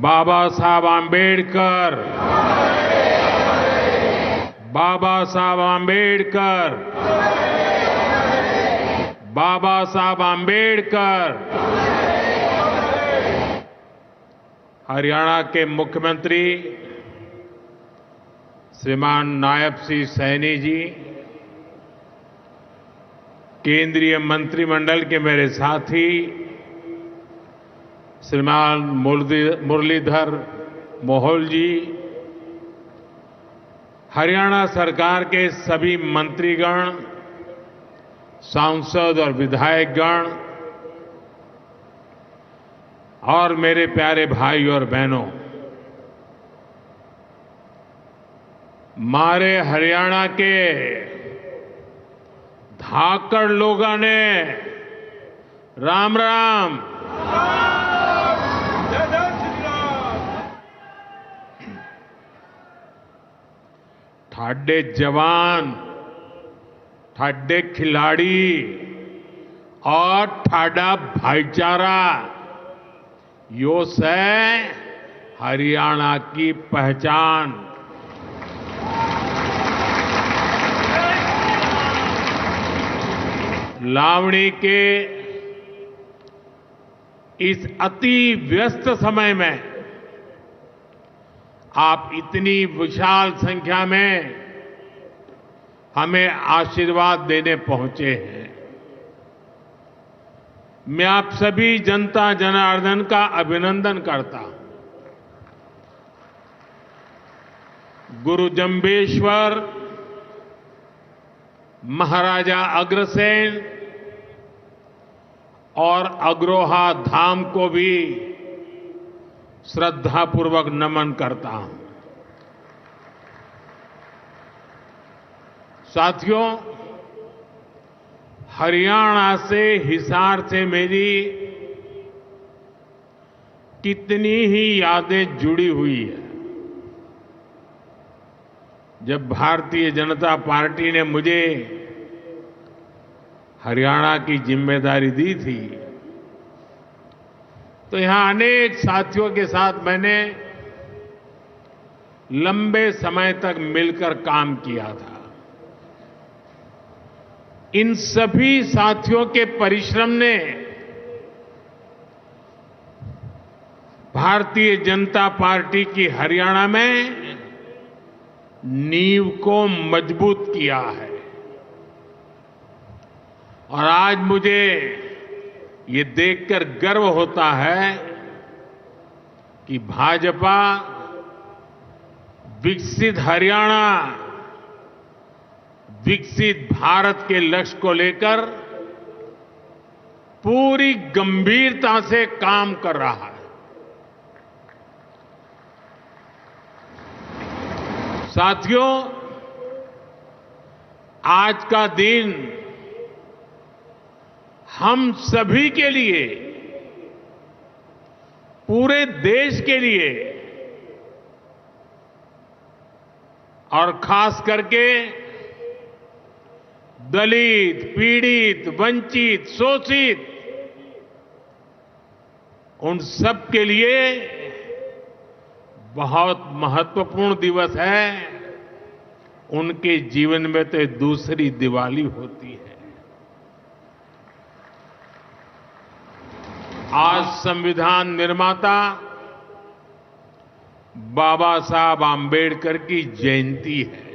बाबा साहब आंबेडकर, बाबा साहब आंबेडकर, बाबा साहब आंबेडकर। हरियाणा के मुख्यमंत्री श्रीमान नायब सिंह सैनी जी, केंद्रीय मंत्रिमंडल के मेरे साथी श्रीमान मुरलीधर मोहोल जी, हरियाणा सरकार के सभी मंत्रीगण, सांसद और विधायकगण और मेरे प्यारे भाई और बहनों, मारे हरियाणा के धाकड़ लोगों ने राम राम। ठाडे जवान, ठाडे खिलाड़ी और ठाडा भाईचारा, यो से हरियाणा की पहचान। लावणी के इस अति व्यस्त समय में आप इतनी विशाल संख्या में हमें आशीर्वाद देने पहुंचे हैं। मैं आप सभी जनता जनार्दन का अभिनंदन करता हूं। गुरु जंबेश्वर, महाराजा अग्रसेन और अग्रोहा धाम को भी श्रद्धापूर्वक नमन करता हूं। साथियों, हरियाणा से, हिसार से मेरी कितनी ही यादें जुड़ी हुई है। जब भारतीय जनता पार्टी ने मुझे हरियाणा की जिम्मेदारी दी थी, तो यहां अनेक साथियों के साथ मैंने लंबे समय तक मिलकर काम किया था। इन सभी साथियों के परिश्रम ने भारतीय जनता पार्टी की हरियाणा में नींव को मजबूत किया है। और आज मुझे ये देखकर गर्व होता है कि भाजपा विकसित हरियाणा, विकसित भारत के लक्ष्य को लेकर पूरी गंभीरता से काम कर रहा है। साथियों, आज का दिन हम सभी के लिए, पूरे देश के लिए और खास करके दलित, पीड़ित, वंचित, शोषित, उन सब के लिए बहुत महत्वपूर्ण दिवस है। उनके जीवन में तो दूसरी दिवाली होती है। आज संविधान निर्माता बाबा साहब आंबेडकर की जयंती है।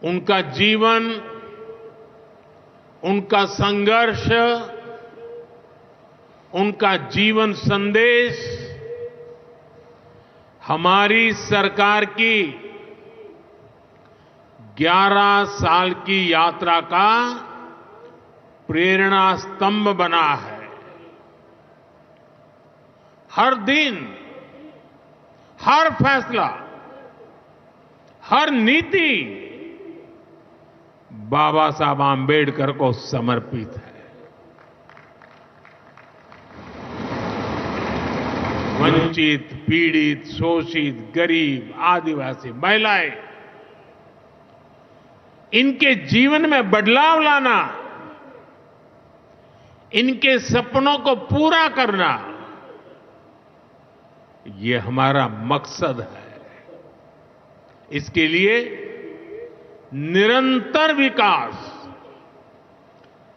उनका जीवन, उनका संघर्ष, उनका जीवन संदेश हमारी सरकार की 11 साल की यात्रा का प्रेरणा स्तंभ बना है। हर दिन, हर फैसला, हर नीति बाबा साहब आंबेडकर को समर्पित है। वंचित, पीड़ित, शोषित, गरीब, आदिवासी, महिलाएं, इनके जीवन में बदलाव लाना, इनके सपनों को पूरा करना, ये हमारा मकसद है। इसके लिए निरंतर विकास,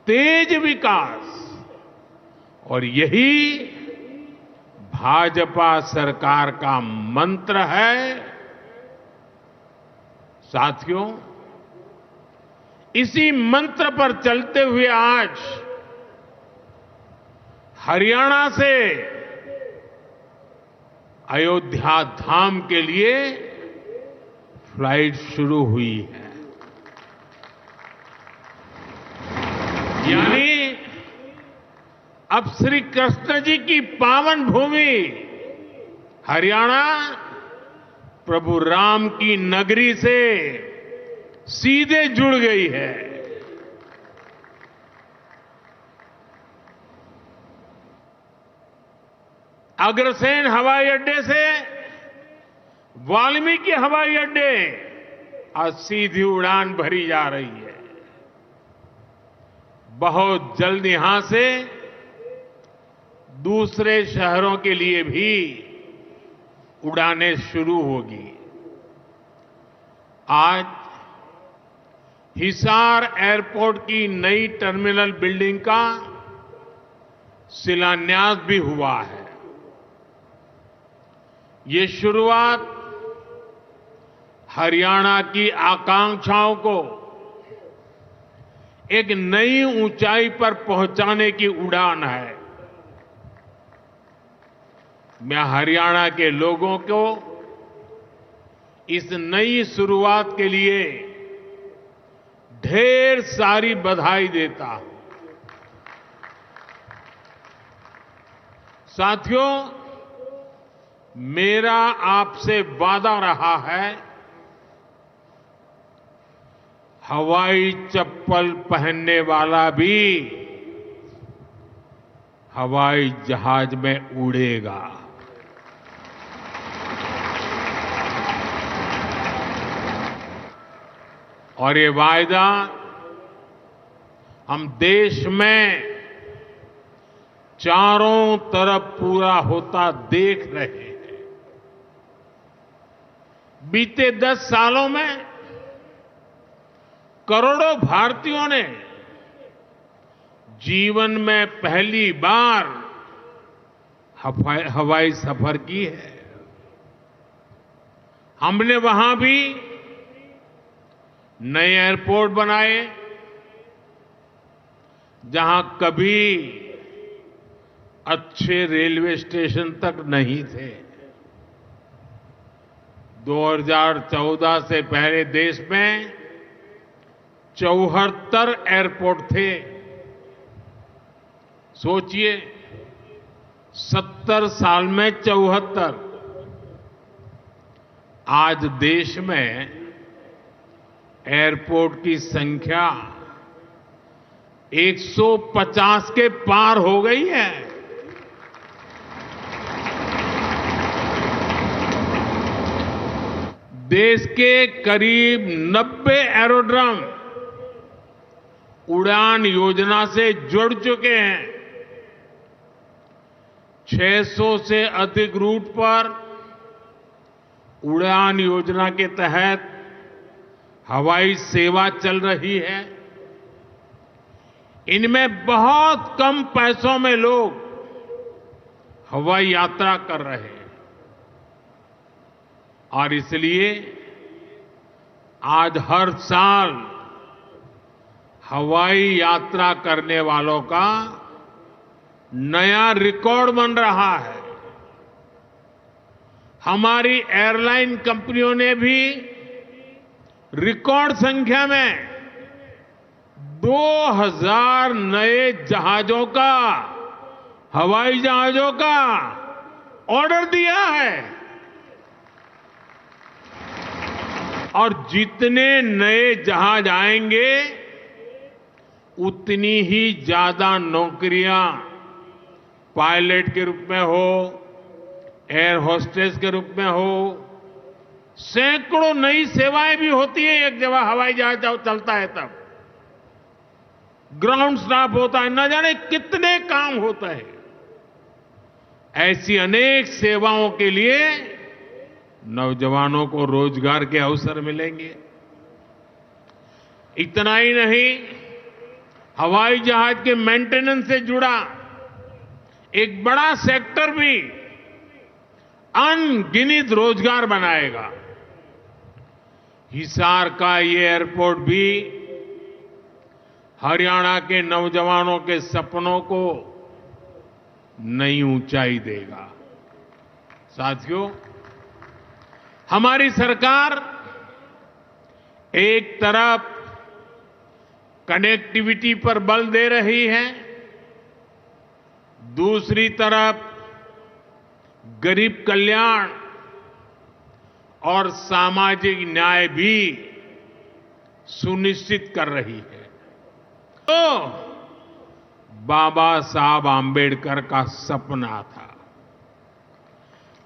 तेज विकास, और यही भाजपा सरकार का मंत्र है। साथियों, इसी मंत्र पर चलते हुए आज हरियाणा से अयोध्या धाम के लिए फ्लाइट शुरू हुई है। यानी अब श्री कृष्ण जी की पावन भूमि हरियाणा प्रभु राम की नगरी से सीधे जुड़ गई है। अग्रसेन हवाई अड्डे से वाल्मीकि हवाई अड्डे आज सीधी उड़ान भरी जा रही है। बहुत जल्द यहां से दूसरे शहरों के लिए भी उड़ानें शुरू होगी। आज हिसार एयरपोर्ट की नई टर्मिनल बिल्डिंग का शिलान्यास भी हुआ है। ये शुरुआत हरियाणा की आकांक्षाओं को एक नई ऊंचाई पर पहुंचाने की उड़ान है। मैं हरियाणा के लोगों को इस नई शुरुआत के लिए ढेर सारी बधाई देता हूं। साथियों, मेरा आपसे वादा रहा है, हवाई चप्पल पहनने वाला भी हवाई जहाज में उड़ेगा। और ये वायदा हम देश में चारों तरफ पूरा होता देख रहे हैं। बीते 10 सालों में करोड़ों भारतीयों ने जीवन में पहली बार हवाई सफर की है। हमने वहां भी नए एयरपोर्ट बनाए जहां कभी अच्छे रेलवे स्टेशन तक नहीं थे। 2014 से पहले देश में 74 एयरपोर्ट थे। सोचिए, 70 साल में 74। आज देश में एयरपोर्ट की संख्या 150 के पार हो गई है। देश के करीब 90 एरोड्रम उड़ान योजना से जुड़ चुके हैं। 600 से अधिक रूट पर उड़ान योजना के तहत हवाई सेवा चल रही है। इनमें बहुत कम पैसों में लोग हवाई यात्रा कर रहे हैं और इसलिए आज हर साल हवाई यात्रा करने वालों का नया रिकॉर्ड बन रहा है। हमारी एयरलाइन कंपनियों ने भी रिकॉर्ड संख्या में 2000 नए जहाजों का, हवाई जहाजों का ऑर्डर दिया है। और जितने नए जहाज आएंगे उतनी ही ज्यादा नौकरियां पायलट के रूप में हो, एयर होस्टेस के रूप में हो, सैकड़ों नई सेवाएं भी होती है। एक जगह हवाई जहाज चलता है तब ग्राउंड स्टाफ होता है, न जाने कितने काम होते हैं। ऐसी अनेक सेवाओं के लिए नौजवानों को रोजगार के अवसर मिलेंगे। इतना ही नहीं, हवाई जहाज के मेंटेनेंस से जुड़ा एक बड़ा सेक्टर भी अनगिनत रोजगार बनाएगा। हिसार का ये एयरपोर्ट भी हरियाणा के नौजवानों के सपनों को नई ऊंचाई देगा। साथियों, हमारी सरकार एक तरफ कनेक्टिविटी पर बल दे रही है, दूसरी तरफ गरीब कल्याण और सामाजिक न्याय भी सुनिश्चित कर रही है। तो बाबा साहब आंबेडकर का सपना था,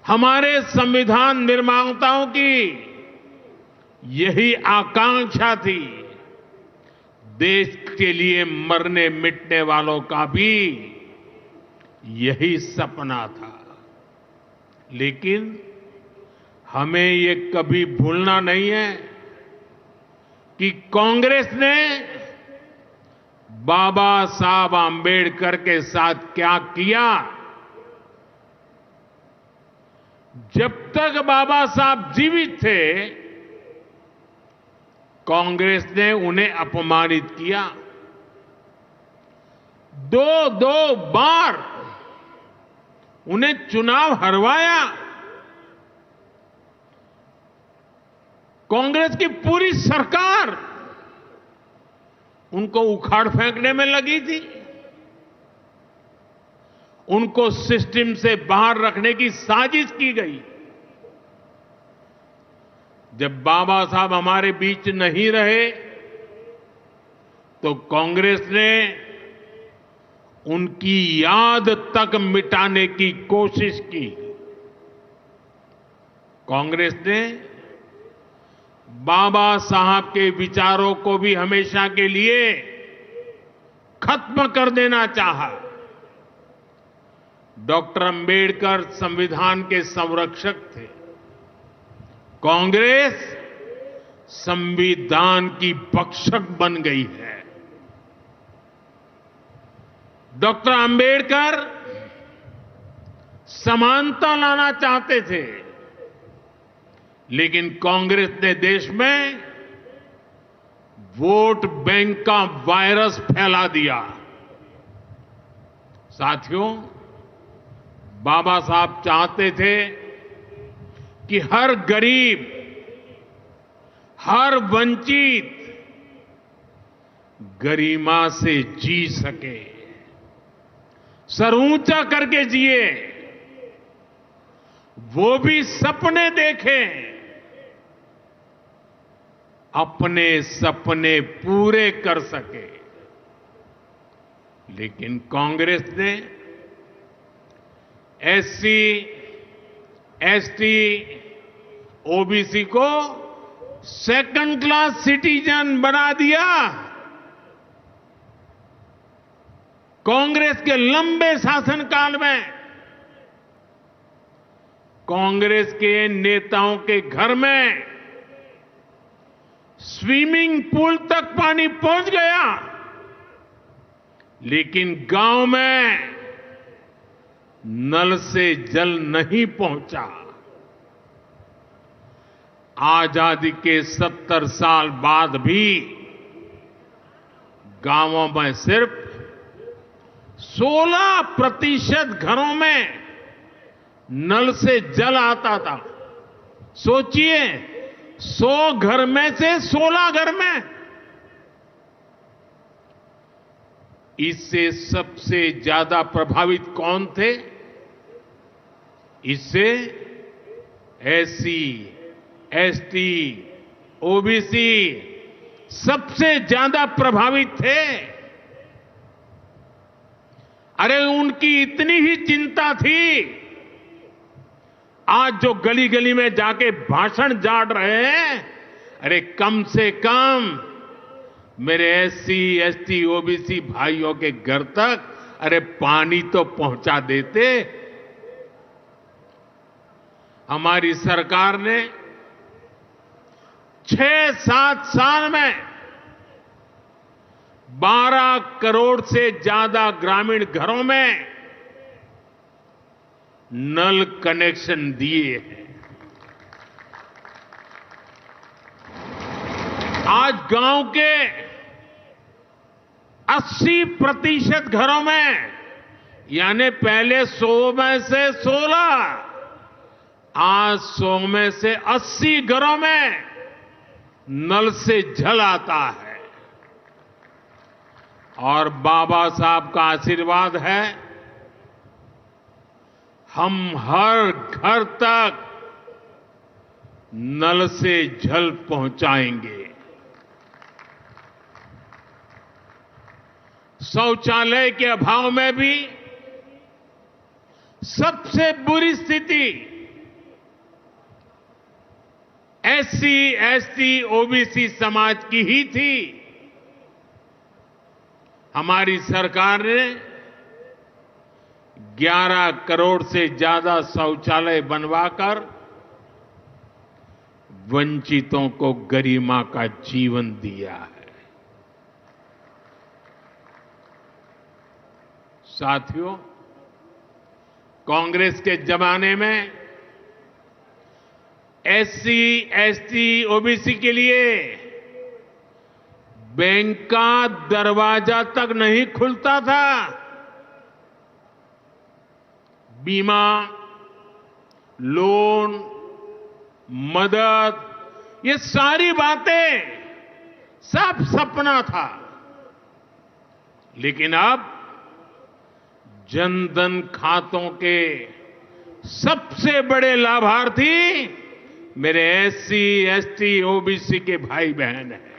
हमारे संविधान निर्माताओं की यही आकांक्षा थी, देश के लिए मरने मिटने वालों का भी यही सपना था। लेकिन हमें ये कभी भूलना नहीं है कि कांग्रेस ने बाबा साहब आंबेडकर के साथ क्या किया। जब तक बाबा साहब जीवित थे, कांग्रेस ने उन्हें अपमानित किया। दो बार उन्हें चुनाव हरवाया। कांग्रेस की पूरी सरकार उनको उखाड़ फेंकने में लगी थी, उनको सिस्टम से बाहर रखने की साजिश की गई। जब बाबा साहब हमारे बीच नहीं रहे तो कांग्रेस ने उनकी याद तक मिटाने की कोशिश की। कांग्रेस ने बाबा साहब के विचारों को भी हमेशा के लिए खत्म कर देना चाहा। डॉक्टर अंबेडकर संविधान के संरक्षक थे, कांग्रेस संविधान की भक्षक बन गई है। डॉक्टर अंबेडकर समानता लाना चाहते थे, लेकिन कांग्रेस ने देश में वोट बैंक का वायरस फैला दिया। साथियों, बाबा साहब चाहते थे कि हर गरीब, हर वंचित गरिमा से जी सके, सर ऊंचा करके जिए, वो भी सपने देखें, अपने सपने पूरे कर सके। लेकिन कांग्रेस ने एससी, एसटी, ओबीसी को सेकंड क्लास सिटीजन बना दिया। कांग्रेस के लंबे शासनकाल में कांग्रेस के नेताओं के घर में स्विमिंग पूल तक पानी पहुंच गया, लेकिन गांव में नल से जल नहीं पहुंचा। आजादी के 70 साल बाद भी गांवों में सिर्फ 16% घरों में नल से जल आता था। सोचिए, 100 घर में से 16 घर में। इससे सबसे ज्यादा प्रभावित कौन थे? इससे एससी, एसटी, ओबीसी सबसे ज्यादा प्रभावित थे। अरे उनकी इतनी ही चिंता थी, आज जो गली गली में जाके भाषण झाड़ रहे हैं, अरे कम से कम मेरे एससी, एसटी, ओबीसी भाइयों के घर तक अरे पानी तो पहुंचा देते। हमारी सरकार ने 6-7 साल में 12 करोड़ से ज्यादा ग्रामीण घरों में नल कनेक्शन दिए हैं। आज गांव के 80% घरों में, यानी पहले 100 में से 16, आज 100 में से 80 घरों में नल से जल आता है। और बाबा साहब का आशीर्वाद है, हम हर घर तक नल से जल पहुंचाएंगे। शौचालय के अभाव में भी सबसे बुरी स्थिति एससी, एसटी, ओबीसी समाज की ही थी। हमारी सरकार ने 11 करोड़ से ज्यादा शौचालय बनवाकर वंचितों को गरिमा का जीवन दिया है। साथियों, कांग्रेस के जमाने में एससी, एसटी, ओबीसी के लिए बैंक का दरवाजा तक नहीं खुलता था। बीमा, लोन, मदद, ये सारी बातें सब सपना था। लेकिन अब जनधन खातों के सबसे बड़े लाभार्थी मेरे एससी, एसटी, ओबीसी के भाई बहन हैं।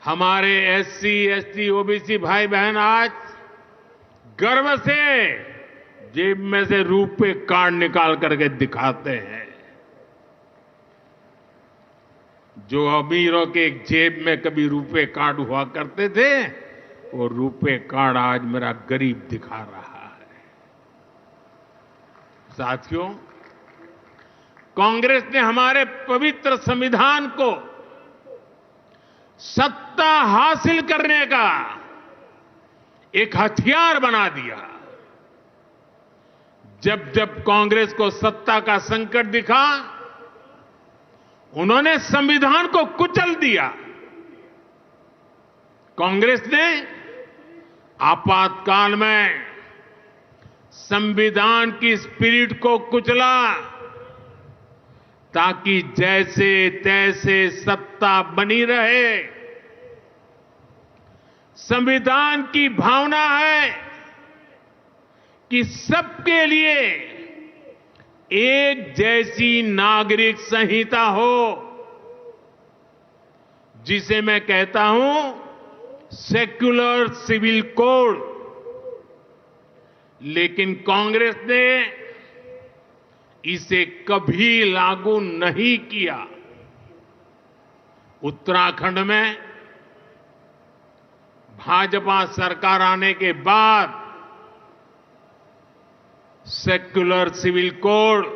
हमारे एससी, एसटी, ओबीसी भाई बहन आज गर्व से जेब में से रुपए कार्ड निकाल करके दिखाते हैं। जो अमीरों के जेब में कभी रुपए कार्ड हुआ करते थे, वो रुपए कार्ड आज मेरा गरीब दिखा रहा है। साथियों, कांग्रेस ने हमारे पवित्र संविधान को सत्ता हासिल करने का एक हथियार बना दिया। जब जब कांग्रेस को सत्ता का संकट दिखा, उन्होंने संविधान को कुचल दिया। कांग्रेस ने आपातकाल में संविधान की स्पिरिट को कुचला, ताकि जैसे तैसे सत्ता बनी रहे। संविधान की भावना है कि सबके लिए एक जैसी नागरिक संहिता हो, जिसे मैं कहता हूं सेक्युलर सिविल कोड। लेकिन कांग्रेस ने इसे कभी लागू नहीं किया। उत्तराखंड में भाजपा सरकार आने के बाद सेक्युलर सिविल कोड,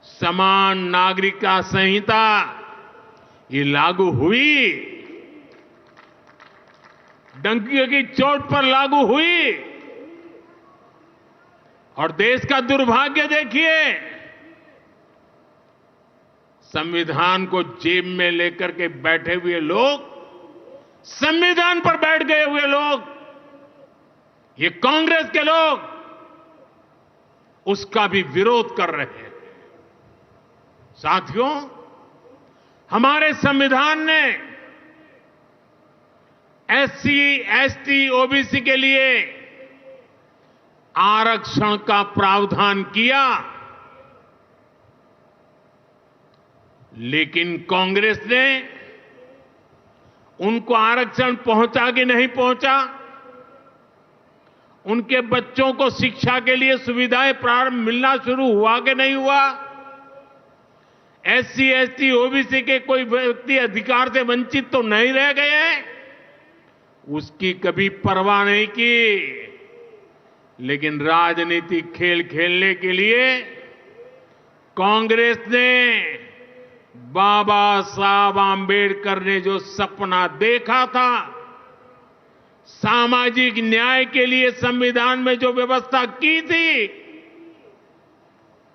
समान नागरिकता संहिता, ये लागू हुई। डंकी की चोट पर लागू हुई। और देश का दुर्भाग्य देखिए, संविधान को जेब में लेकर के बैठे हुए लोग, संविधान पर बैठ गए हुए लोग, ये कांग्रेस के लोग उसका भी विरोध कर रहे हैं। साथियों, हमारे संविधान ने एससी, एसटी, ओबीसी के लिए आरक्षण का प्रावधान किया, लेकिन कांग्रेस ने उनको आरक्षण पहुंचा कि नहीं पहुंचा, उनके बच्चों को शिक्षा के लिए सुविधाएं प्रारंभ मिलना शुरू हुआ कि नहीं हुआ, एससी, एसटी, ओबीसी के कोई व्यक्ति अधिकार से वंचित तो नहीं रह गए, उसकी कभी परवाह नहीं की। लेकिन राजनीतिक खेल खेलने के लिए कांग्रेस ने बाबा साहब आंबेडकर ने जो सपना देखा था, सामाजिक न्याय के लिए संविधान में जो व्यवस्था की थी,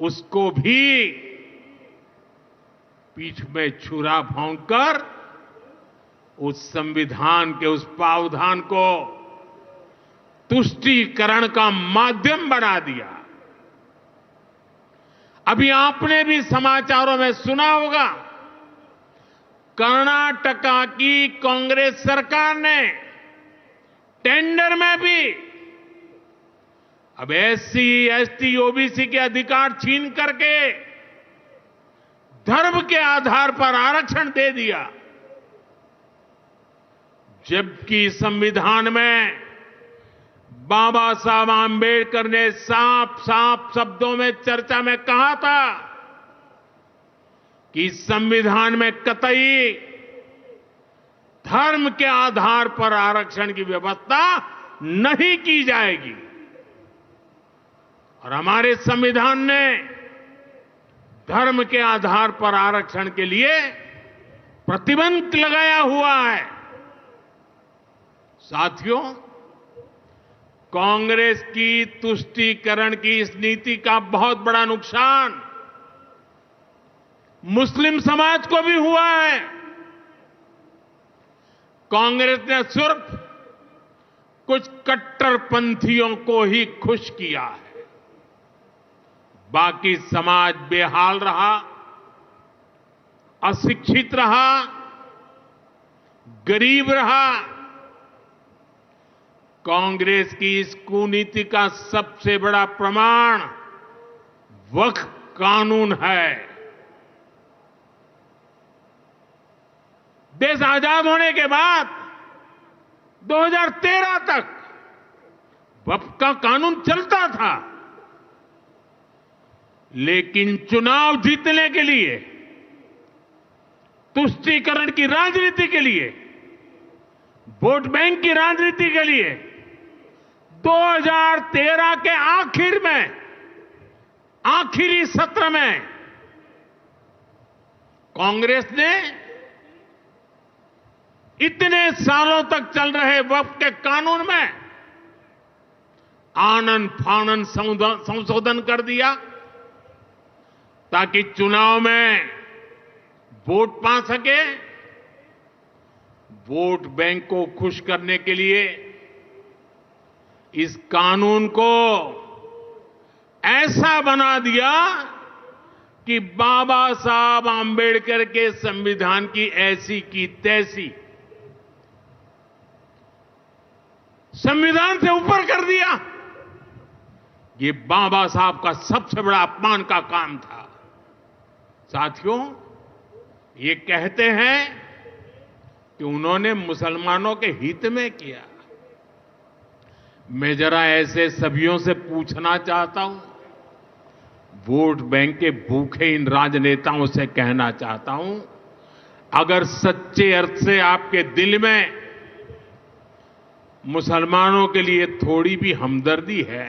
उसको भी पीठ में छुरा भोंककर उस संविधान के उस प्रावधान को तुष्टीकरण का माध्यम बना दिया। अभी आपने भी समाचारों में सुना होगा, कर्नाटका की कांग्रेस सरकार ने टेंडर में भी अब एससी, एसटी, ओबीसी के अधिकार छीन करके धर्म के आधार पर आरक्षण दे दिया, जबकि संविधान में बाबा साहब आंबेडकर ने साफ साफ शब्दों में चर्चा में कहा था कि संविधान में कतई धर्म के आधार पर आरक्षण की व्यवस्था नहीं की जाएगी। और हमारे संविधान ने धर्म के आधार पर आरक्षण के लिए प्रतिबंध लगाया हुआ है। साथियों, कांग्रेस की तुष्टीकरण की इस नीति का बहुत बड़ा नुकसान मुस्लिम समाज को भी हुआ है। कांग्रेस ने सिर्फ कुछ कट्टरपंथियों को ही खुश किया है, बाकी समाज बेहाल रहा, अशिक्षित रहा, गरीब रहा। कांग्रेस की इस कुनीति का सबसे बड़ा प्रमाण वक्फ कानून है। देश आजाद होने के बाद 2013 तक वक्फ का कानून चलता था, लेकिन चुनाव जीतने के लिए, तुष्टीकरण की राजनीति के लिए, वोट बैंक की राजनीति के लिए 2013 के आखिर में, आखिरी सत्र में कांग्रेस ने इतने सालों तक चल रहे वक्फ के कानून में आनन फानन संशोधन कर दिया ताकि चुनाव में वोट पा सके। वोट बैंक को खुश करने के लिए इस कानून को ऐसा बना दिया कि बाबा साहब आंबेडकर के संविधान की ऐसी की तैसी संविधान से ऊपर कर दिया। ये बाबा साहब का सबसे बड़ा अपमान का काम था। साथियों, ये कहते हैं कि उन्होंने मुसलमानों के हित में किया। मैं जरा ऐसे सभियों से पूछना चाहता हूं, वोट बैंक के भूखे इन राजनेताओं से कहना चाहता हूं, अगर सच्चे अर्थ से आपके दिल में मुसलमानों के लिए थोड़ी भी हमदर्दी है